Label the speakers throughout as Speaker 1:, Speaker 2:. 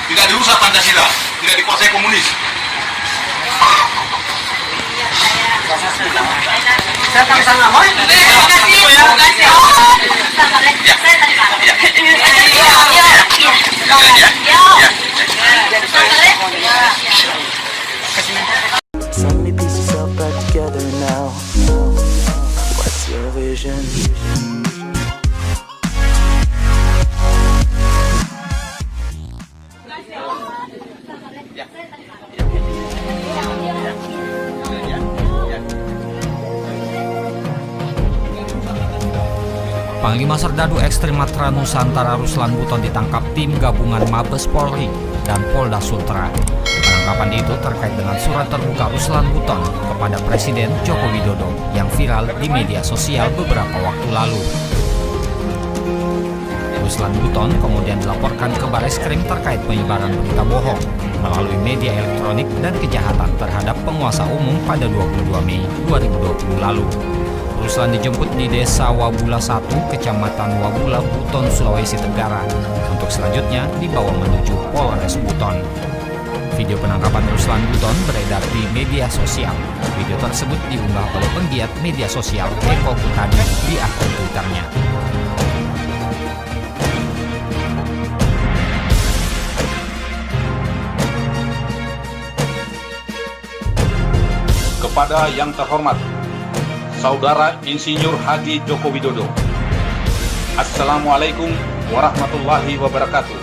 Speaker 1: tidak dirusak Pancasila, tidak dikuasai komunis.
Speaker 2: Saya sama-sama mau. Terima kasih.
Speaker 3: So many pieces all back together now. What's your vision?
Speaker 4: Panglima Serdadu Ekstrim Matra Nusantara Ruslan Buton ditangkap tim gabungan Mabes Polri dan Polda Sultra. Penangkapan itu terkait dengan surat terbuka Ruslan Buton kepada Presiden Joko Widodo yang viral di media sosial beberapa waktu lalu. Ruslan Buton kemudian dilaporkan ke Bareskrim terkait penyebaran berita bohong melalui media elektronik dan kejahatan terhadap penguasa umum pada 22 Mei 2020 lalu. Ruslan dijemput di Desa Wabula 1, Kecamatan Wabula, Buton, Sulawesi Tenggara, untuk selanjutnya dibawa menuju Polres Buton. Video penangkapan Ruslan Buton beredar di media sosial. Video tersebut diunggah oleh penggiat media sosial Eko Kutadi di akun Twitternya.
Speaker 1: Kepada yang terhormat Saudara Insinyur Haji Joko Widodo, Assalamualaikum warahmatullahi wabarakatuh.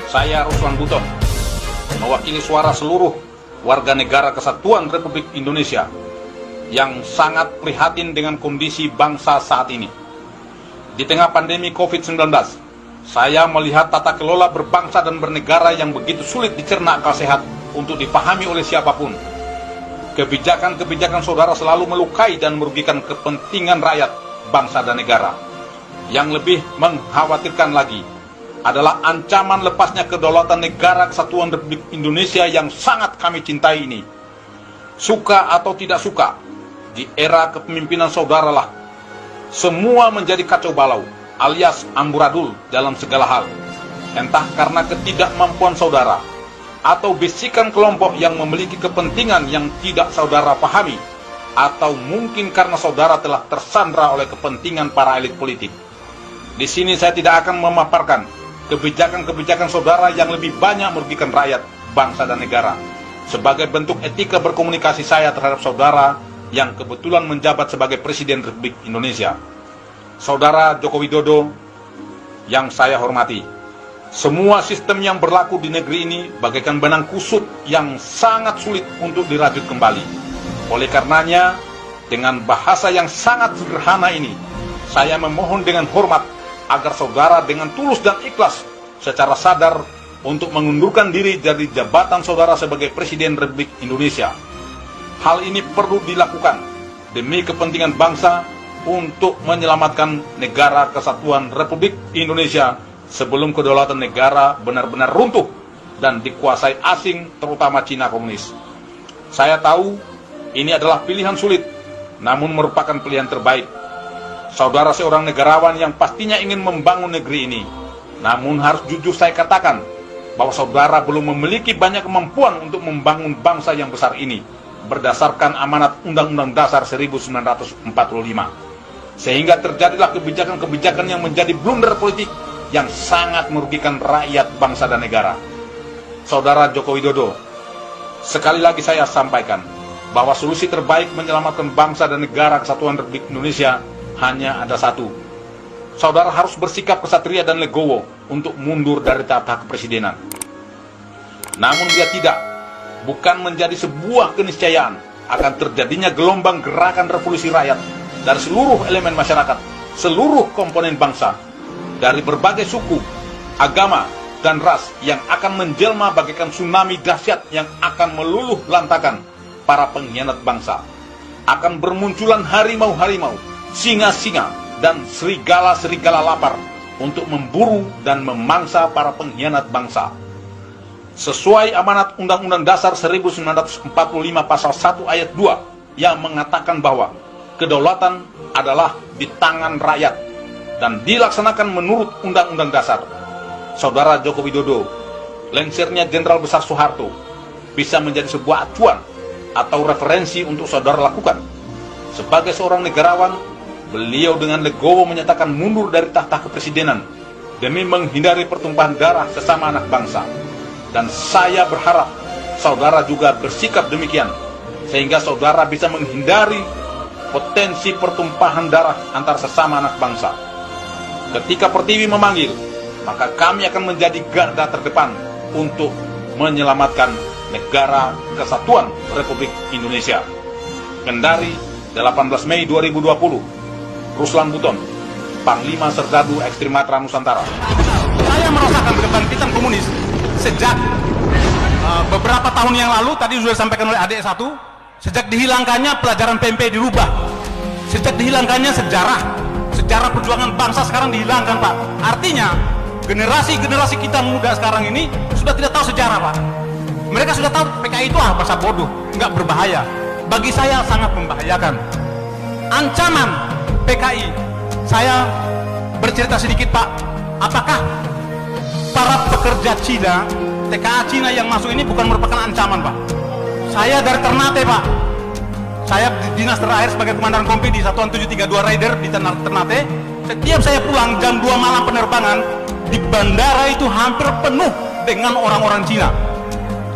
Speaker 1: Saya Ruslan Buton, mewakili suara seluruh warga negara Kesatuan Republik Indonesia yang sangat prihatin dengan kondisi bangsa saat ini. Di tengah pandemi COVID-19, saya melihat tata kelola berbangsa dan bernegara yang begitu sulit dicerna akal sehat untuk dipahami oleh siapapun. Kebijakan-kebijakan saudara selalu melukai dan merugikan kepentingan rakyat, bangsa dan negara. Yang lebih mengkhawatirkan lagi adalah ancaman lepasnya kedaulatan negara Kesatuan Republik Indonesia yang sangat kami cintai ini. Suka atau tidak suka, di era kepemimpinan saudaralah semua menjadi kacau balau alias amburadul dalam segala hal. Entah karena ketidakmampuan saudara atau bisikan kelompok yang memiliki kepentingan yang tidak saudara pahami, atau mungkin karena saudara telah tersandra oleh kepentingan para elit politik. Di sini saya tidak akan memaparkan kebijakan-kebijakan saudara yang lebih banyak merugikan rakyat, bangsa dan negara, sebagai bentuk etika berkomunikasi saya terhadap saudara yang kebetulan menjabat sebagai Presiden Republik Indonesia. Saudara Joko Widodo yang saya hormati, semua sistem yang berlaku di negeri ini bagaikan benang kusut yang sangat sulit untuk dirajut kembali. Oleh karenanya, dengan bahasa yang sangat sederhana ini, saya memohon dengan hormat agar saudara dengan tulus dan ikhlas secara sadar untuk mengundurkan diri dari jabatan saudara sebagai Presiden Republik Indonesia. Hal ini perlu dilakukan demi kepentingan bangsa untuk menyelamatkan negara Kesatuan Republik Indonesia sebelum kedaulatan negara benar-benar runtuh dan dikuasai asing, terutama Cina komunis. Saya tahu ini adalah pilihan sulit, namun merupakan pilihan terbaik. Saudara seorang negarawan yang pastinya ingin membangun negeri ini, namun harus jujur saya katakan bahwa saudara belum memiliki banyak kemampuan untuk membangun bangsa yang besar ini berdasarkan amanat Undang-Undang Dasar 1945. Sehingga terjadilah kebijakan-kebijakan yang menjadi blunder politik yang sangat merugikan rakyat, bangsa dan negara. Saudara Joko Widodo, sekali lagi saya sampaikan bahwa solusi terbaik menyelamatkan bangsa dan negara Kesatuan Republik Indonesia hanya ada satu. Saudara harus bersikap kesatria dan legowo untuk mundur dari tahta kepresidenan. Namun dia tidak, bukan menjadi sebuah keniscayaan akan terjadinya gelombang gerakan revolusi rakyat dari seluruh elemen masyarakat, seluruh komponen bangsa, dari berbagai suku, agama, dan ras yang akan menjelma bagaikan tsunami dahsyat yang akan meluluh lantakan para pengkhianat bangsa. Akan bermunculan harimau-harimau, singa-singa, dan serigala-serigala lapar untuk memburu dan memangsa para pengkhianat bangsa. Sesuai amanat Undang-Undang Dasar 1945 Pasal 1 Ayat 2 yang mengatakan bahwa kedaulatan adalah di tangan rakyat dan dilaksanakan menurut Undang-Undang Dasar. Saudara Joko Widodo, lengsernya Jenderal Besar Soeharto bisa menjadi sebuah acuan atau referensi untuk saudara lakukan. Sebagai seorang negarawan, beliau dengan legowo menyatakan mundur dari tahta kepresidenan demi menghindari pertumpahan darah sesama anak bangsa. Dan saya berharap saudara juga bersikap demikian, sehingga saudara bisa menghindari potensi pertumpahan darah antar sesama anak bangsa. Ketika Pertiwi memanggil, maka kami akan menjadi garda terdepan untuk menyelamatkan negara kesatuan Republik Indonesia. Kendari, 18 Mei 2020, Ruslan Buton, Panglima Serdadu Ekstrim Matra Nusantara.
Speaker 5: Saya merasakan kebangkitan komunis sejak beberapa tahun yang lalu, tadi sudah disampaikan oleh adik satu, sejak dihilangkannya pelajaran PMP dirubah, sejak dihilangkannya sejarah perjuangan bangsa sekarang dihilangkan, Pak. Artinya generasi kita muda sekarang ini sudah tidak tahu sejarah, Pak. Mereka sudah tahu PKI itu bahasa bodoh, nggak berbahaya. Bagi saya sangat membahayakan. Ancaman PKI, saya bercerita sedikit, Pak. Apakah para pekerja Cina, TKA Cina yang masuk ini bukan merupakan ancaman, Pak? Saya dari Ternate, Pak. Saya dinas terakhir sebagai komandan kompi di Satuan 732 Raider di Ternate. Setiap saya pulang jam 2 malam penerbangan, di bandara itu hampir penuh dengan orang-orang Cina.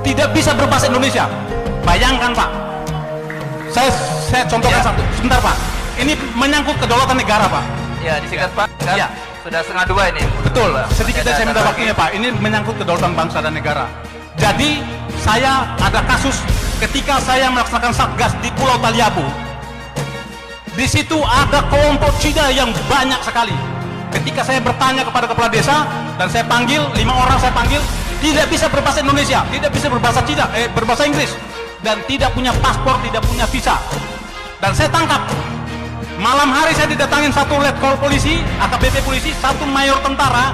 Speaker 5: Tidak bisa berbahasa Indonesia. Bayangkan, Pak. Saya contohkan satu. Sebentar, Pak. Ini menyangkut kedaulatan negara, Pak.
Speaker 2: Ya, disingkat Pak. Kan?
Speaker 5: Ya.
Speaker 2: Sudah 1:30 ini.
Speaker 5: Betul. Sedikit saya minta waktunya, Pak. Ini menyangkut kedaulatan bangsa dan negara. Jadi, saya ada kasus ketika saya melaksanakan satgas di Pulau Taliabu. Di situ ada kelompok Cina yang banyak sekali. Ketika saya bertanya kepada kepala desa dan saya panggil 5 orang, saya panggil, tidak bisa berbahasa Indonesia, tidak bisa berbahasa Cina, berbahasa Inggris, dan tidak punya paspor, tidak punya visa. Dan saya tangkap. Malam hari saya didatangin satu letkol polisi, AKBP polisi, satu mayor tentara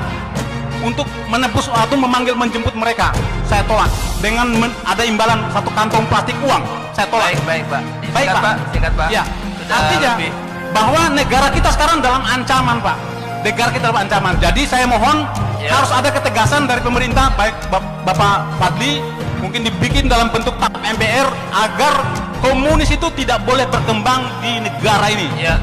Speaker 5: untuk menebus atau memanggil menjemput mereka. Saya tolak dengan ada imbalan satu kantong plastik uang. Saya tolak.
Speaker 2: Baik, Pak.
Speaker 5: Baik, Pak.
Speaker 2: Singkat, Pak.
Speaker 5: Ya.
Speaker 2: Sudah
Speaker 5: Artinya
Speaker 2: lebih.
Speaker 5: bahwa negara kita sekarang dalam ancaman, Pak. Negara kita dalam ancaman. Jadi saya mohon harus ada ketegasan dari pemerintah, baik Bapak Fadli, mungkin dibikin dalam bentuk TAP MPR agar komunis itu tidak boleh berkembang di negara ini.
Speaker 2: Ya.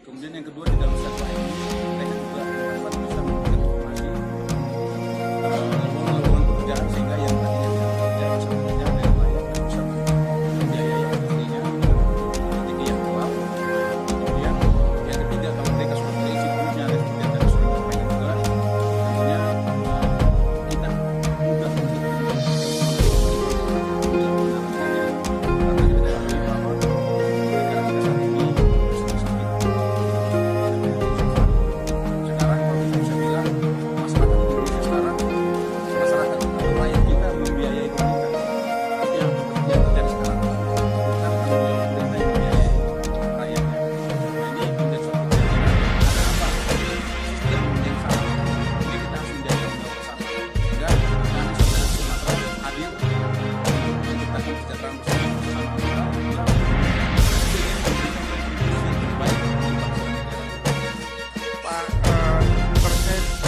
Speaker 6: Kemudian yang kedua, di dalam satwa ini mereka juga dapat bisa memberikan informasi lowongan pekerjaan, sehingga yang tadinya tidak bekerja bisa bekerja dengan layak dan bisa membiayai pastinya rezeki yang halal. Kemudian yang ketiga, kalau mereka sudah terisi perutnya dan kemudian dari sudah mereka juga tentunya kita mudah untuk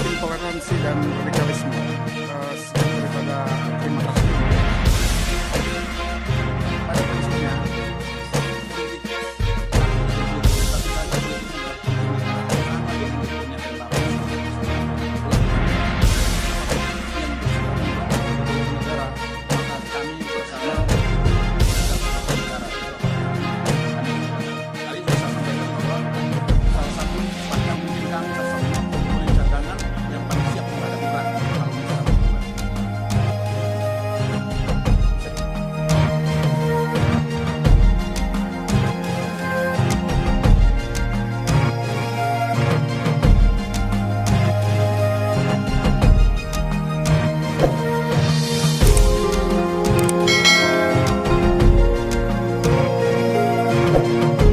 Speaker 7: intoleransi dan radikalisme daripada terima kasih. Pada prinsipnya
Speaker 8: Depok.